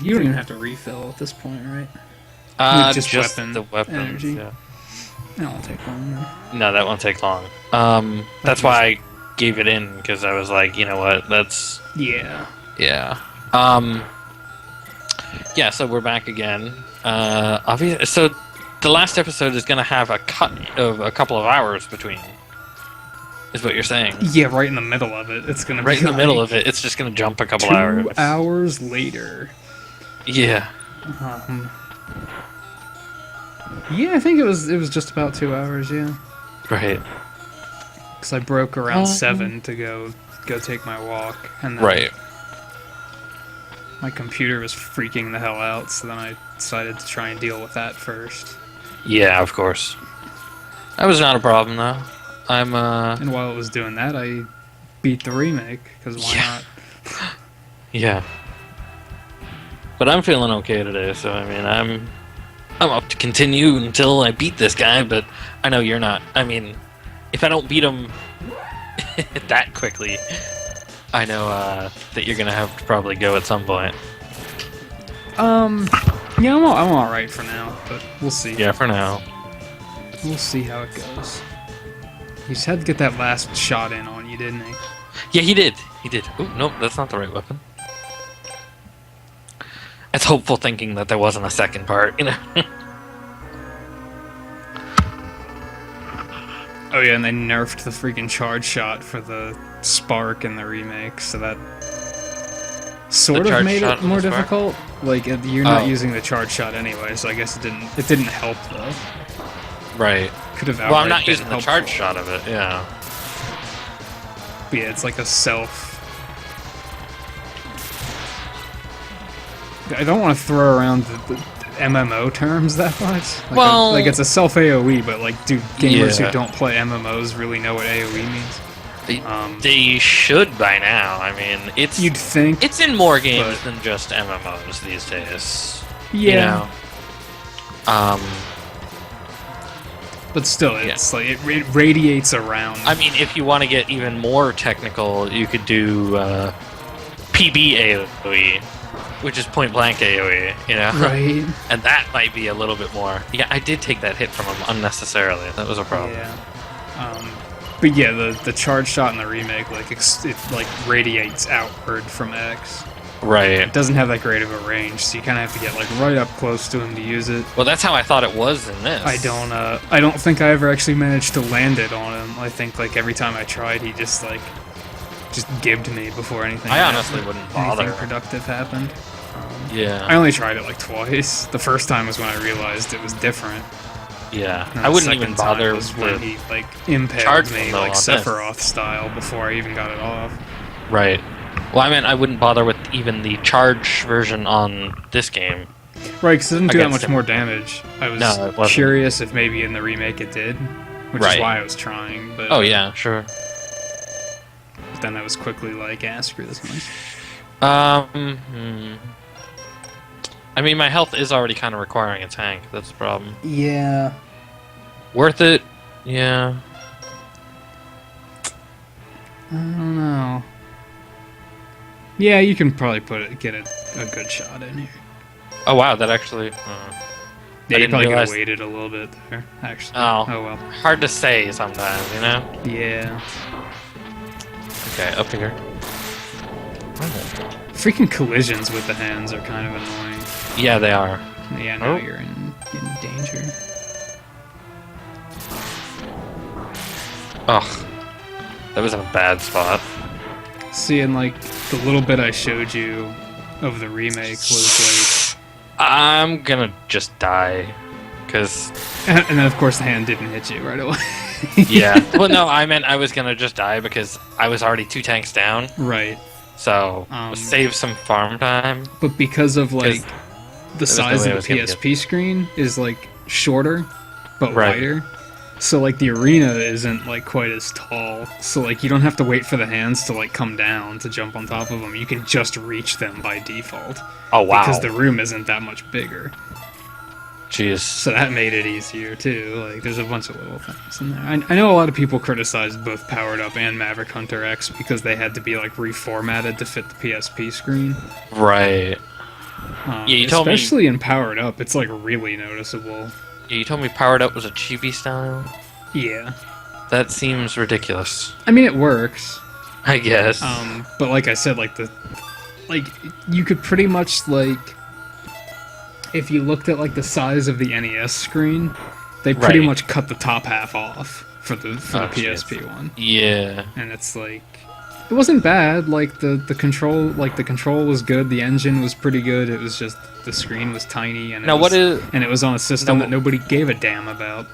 You don't even have to refill at this point, right? Just weapon the weapons. energy. Yeah. That won't take long. Then. No, that won't take long. That's why I gave it in, because I was like, you know what, that's... Yeah. Yeah. Yeah, so we're back again. So the last episode is going to have a cut of a couple of hours between, is what you're saying. Yeah, right in the middle of it. It's gonna Right be in the middle of it, it's just going to jump a couple hours. 2 hours later. Yeah. Yeah, I think it was just about 2 hours. Yeah. Right. Because I broke around 7 to go take my walk, and then Right. my computer was freaking the hell out. So then I decided to try and deal with that first. Yeah, of course. That was not a problem, though. And while it was doing that, I beat the remake, because why not? Yeah. But I'm feeling okay today, so I mean, I'm up to continue until I beat this guy, but I know you're not. I mean, if I don't beat him that quickly, I know that you're gonna have to probably go at some point. Yeah, I'm alright for now, but we'll see. Yeah, for now. We'll see how it goes. He just had to get that last shot in on you, didn't he? Yeah, he did. He did. Oh, nope, that's not the right weapon. It's hopeful thinking that there wasn't a second part, you know? Oh yeah, and they nerfed the freaking charge shot for the spark in the remake, so that sort of made it more difficult. Like, you're not using the charge shot anyway, so I guess it didn't help, though. Right. Could have Well, I'm not using helpful. the charge shot of it, yeah. But yeah, it's like a self... I don't want to throw around the MMO terms that much. Like, well... like, it's a self-AoE, but, like, do gamers who don't play MMOs really know what AoE means? They should by now. I mean, it's... You'd think... It's in more games than just MMOs these days. Yeah. You know? But still, it's like it radiates around. I mean, if you want to get even more technical, you could do PB AoE, which is point blank AoE, you know? Right. And that might be a little bit more. Yeah, I did take that hit from him unnecessarily. That was a problem. Yeah. But yeah, the charge shot in the remake, like it like radiates outward from X. Right. It doesn't have that great of a range, so you kind of have to get like right up close to him to use it. Well, that's how I thought it was in this. I don't think I ever actually managed to land it on him. I think like every time I tried, he just gibbed me before anything. I honestly wouldn't bother. Anything productive happened. Yeah. I only tried it like twice. The first time was when I realized it was different. Yeah. And I the wouldn't even second time bother was when with he like impaled me like Sephiroth style before I even got it off. Right. Well, I mean, I wouldn't bother with even the charge version on this game. Right, because it didn't do that much more damage. I No, was curious if maybe in the remake it did, which is why I was trying. But oh yeah, sure. But then I was quickly like, screw this much. I mean, my health is already kind of requiring a tank. That's the problem. Yeah. Worth it? Yeah. I don't know. Yeah, you can probably get a good shot in here. Oh wow, that actually... yeah, you probably could have waited a little bit there, actually. Oh well. Hard to say sometimes, you know? Yeah. Okay, up here. Freaking collisions with the hands are kind of annoying. Yeah, they are. Yeah, now you're in danger. Ugh. That was in a bad spot. See, and like, the little bit I showed you of the remake was like... I'm gonna just die. Because... And then, of course, the hand didn't hit you right away. Yeah. Well, no, I meant I was gonna just die because I was already 2 tanks down. Right. So, save some farm time. But because of, like, the size of the PSP screen is, like, shorter, but wider. So, like, the arena isn't, like, quite as tall. So, like, you don't have to wait for the hands to, like, come down to jump on top of them. You can just reach them by default. Oh, wow. Because the room isn't that much bigger. Jeez. So that made it easier, too. Like, there's a bunch of little things in there. I know a lot of people criticized both Powered Up and Maverick Hunter X because they had to be, like, reformatted to fit the PSP screen. Right. Yeah, you told me. Especially in Powered Up, it's like really noticeable. Yeah, you told me Powered Up was a chibi style. Yeah. That seems ridiculous. I mean, it works. I guess. But like I said, like you could pretty much like, if you looked at like the size of the NES screen, they pretty much cut the top half off for the PSP one. Yeah. And it's like, it wasn't bad. Like the control was good. The engine was pretty good. It was just the screen was tiny, and it was on a system that nobody gave a damn about.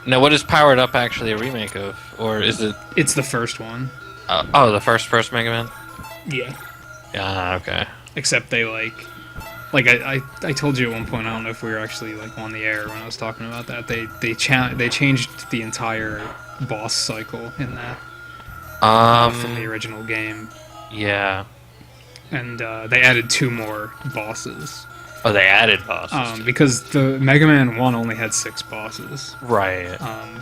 Now, what is Powered Up actually a remake of, or is it? It's the first one. The first Mega Man. Yeah. Okay. Except they I told you at one point. I don't know if we were actually like on the air when I was talking about that. They changed the entire boss cycle in that. From the original game. Yeah. And they added 2 more bosses. Oh, they added bosses. Because the Mega Man 1 only had 6 bosses. Right.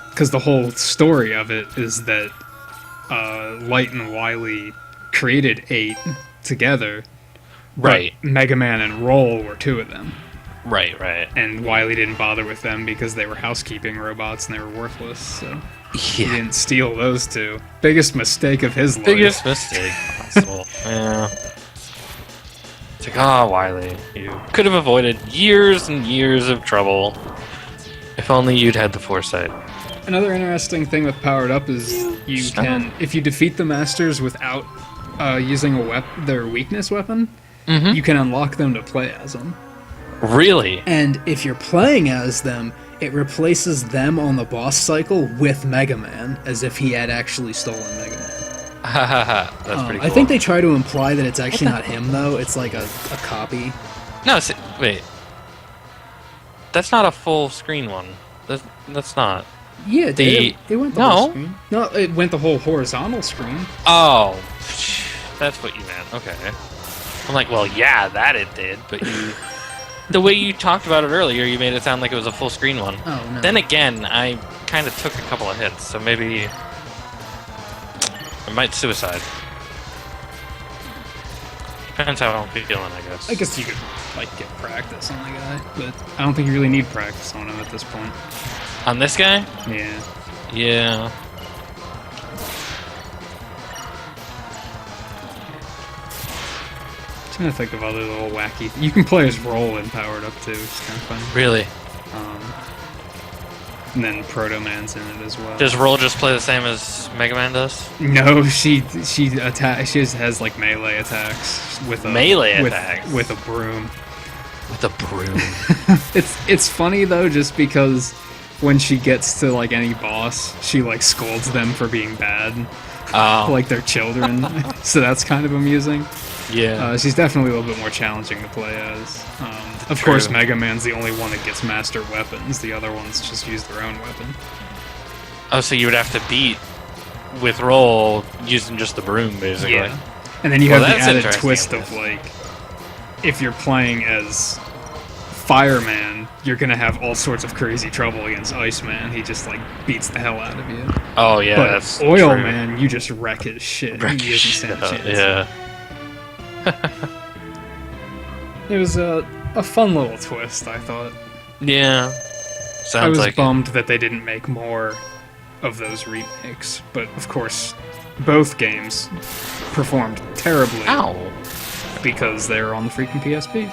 Because the whole story of it is that Light and Wily created 8 together. Right. Mega Man and Roll were 2 of them. Right. And Wily didn't bother with them because they were housekeeping robots and they were worthless, so he didn't steal those 2. Biggest mistake of his life. Biggest mistake possible. Yeah. It's like, Wily, you could have avoided years and years of trouble if only you'd had the foresight. Another interesting thing with Powered Up is you can, if you defeat the masters without using their weakness weapon, you can unlock them to play as them. Really? And if you're playing as them, it replaces them on the boss cycle with Mega Man, as if he had actually stolen Mega Man. That's pretty cool. I think they try to imply that it's actually not him, though. It's like a copy. No, wait. That's not a full screen one. That's not. Yeah, it did. It went the whole screen. No, it went the whole horizontal screen. Oh, that's what you meant. Okay. I'm like, well, yeah, that it did, but the way you talked about it earlier, you made it sound like it was a full screen one. Oh, no. Then again, I kind of took a couple of hits, so maybe I might suicide. Depends how I'm feeling, I guess. I guess you could, get practice on the guy, but I don't think you really need practice on him at this point. On this guy? Yeah. Yeah. I'm trying to think of other little wacky... You can play as Roll in Powered Up, too. It's kind of funny. Really? And then Proto Man's in it as well. Does Roll just play the same as Mega Man does? No, she just has like melee attacks with a attacks with a broom. With a broom. It's funny though, just because when she gets to like any boss, she like scolds them for being bad, like they're children. So that's kind of amusing. Yeah. She's definitely a little bit more challenging to play as. Of course, Mega Man's the only one that gets master weapons. The other ones just use their own weapon. Oh, so you would have to beat with Roll using just the broom, basically. Yeah. And then you have the added twist of, like, if you're playing as Fireman, you're going to have all sorts of crazy trouble against Iceman. He just, like, beats the hell out of you. Oh, yeah, but that's Oil true. Man, you just wreck his shit. He doesn't stand a chance. Yeah. It was a fun little twist, I thought. Yeah. I was like bummed that they didn't make more of those remakes, but of course, both games performed terribly. Ow. Because they were on the freaking PSP.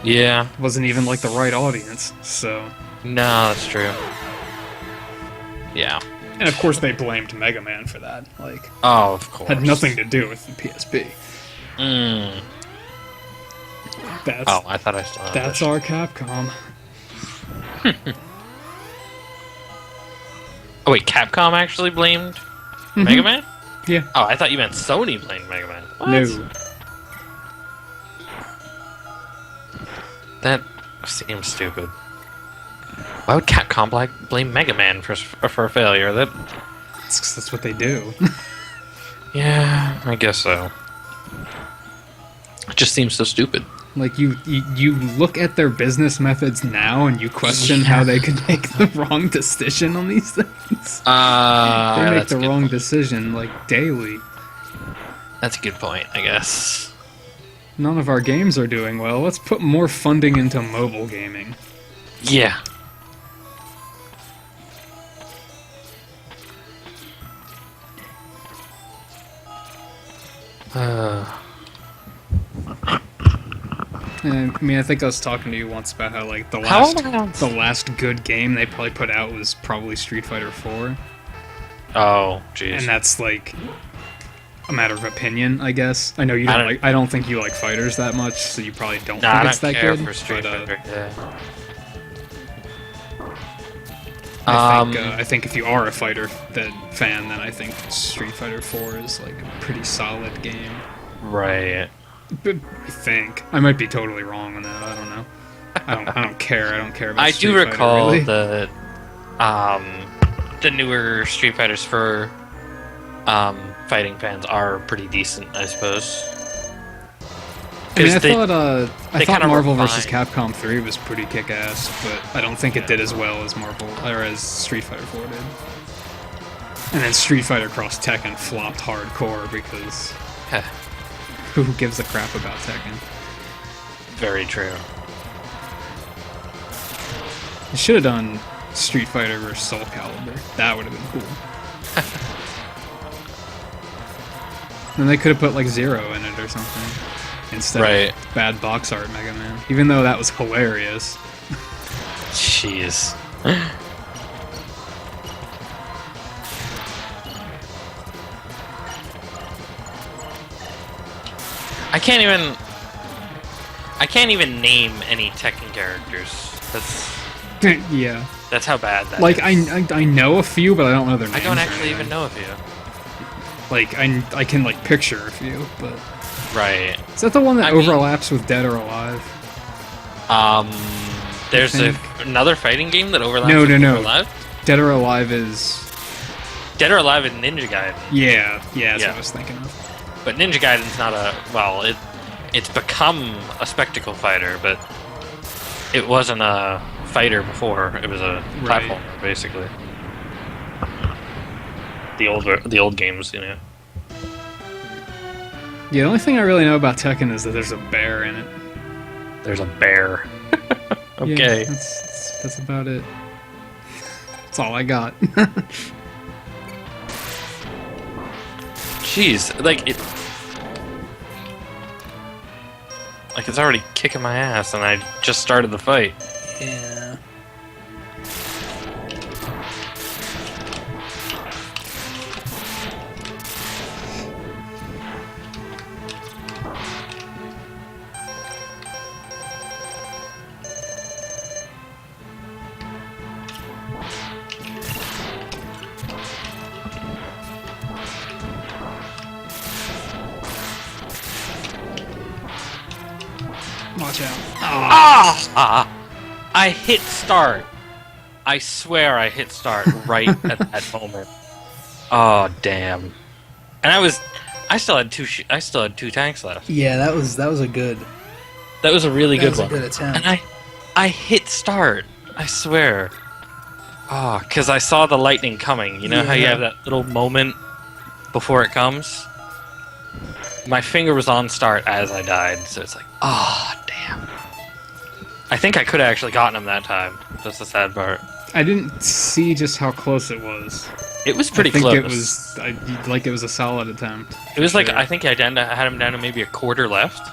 Yeah. It wasn't even like the right audience, so. No, that's true. Yeah. And of course, they blamed Mega Man for that. Like, of course. Had nothing to do with the PSP. I thought I still had That's our Capcom. Oh wait, Capcom actually blamed Mega Man? Yeah. Oh, I thought you meant Sony blamed Mega Man. What? No. That seems stupid. Why would Capcom blame Mega Man for a failure? That's what they do. Yeah, I guess so. It just seems so stupid. Like, you look at their business methods now and you question how they could make the wrong decision on these things. They make the wrong decision, like, daily. That's a good point, I guess. none of our games are doing well. Let's put more funding into mobile gaming. Yeah. I mean, I think I was talking to you once about how like the last good game they probably put out was probably Street Fighter 4. Oh, jeez. And that's like a matter of opinion, I guess. I know you don't like. I don't think you like fighters that much, so you probably don't think it's that good. For Street Fighter. Yeah. I think if you are a fighter fan, then I think Street Fighter 4 is like a pretty solid game. Right. But I think I might be totally wrong on that. I don't know. I don't care. I don't care about. I Street do recall Fighter, really. the newer Street Fighters for fighting fans are pretty decent, I suppose. I mean, I thought Marvel vs. refined. Capcom 3 was pretty kick-ass, but I don't think it did as well as as Street Fighter 4 did. And then Street Fighter Cross Tekken flopped hardcore because who gives a crap about Tekken? Very true. They should have done Street Fighter vs. Soul Calibur. That would have been cool. Then they could have put like Zero in it or something instead of bad box art Mega Man. Even though that was hilarious. Jeez. I can't even name any Tekken characters. Yeah. That's how bad that like, is. I know a few, but I don't know their names. I don't actually even know a few. Like, I can, like, picture a few, but... Right. Is that the one that overlaps with Dead or Alive? There's another fighting game that overlaps with Dead or Alive? Dead or Alive is... Dead or Alive is Ninja Gaiden. Yeah, that's what I was thinking of. But Ninja Gaiden's not a... Well, it's become a spectacle fighter, but it wasn't a fighter before. It was a platformer, basically. The old games, you know. Yeah, the only thing I really know about Tekken is that there's a bear in it. There's a bear. Okay. Yeah, that's about it. That's all I got. Jeez, like it's already kicking my ass, and I just started the fight. Yeah. Watch out. I hit start. I swear I hit start right at that moment. Oh, damn. And I still had two tanks left. Yeah, that was a good... That was a really good one. That was a good attempt. And I hit start. I swear. Oh, because I saw the lightning coming. You know how you have that little moment before it comes? My finger was on start as I died, so it's like, oh, damn. I think I could have actually gotten him that time. That's the sad part. I didn't see just how close it was. It was pretty close. It was a solid attempt. It was like, I think I had him down to maybe a quarter left.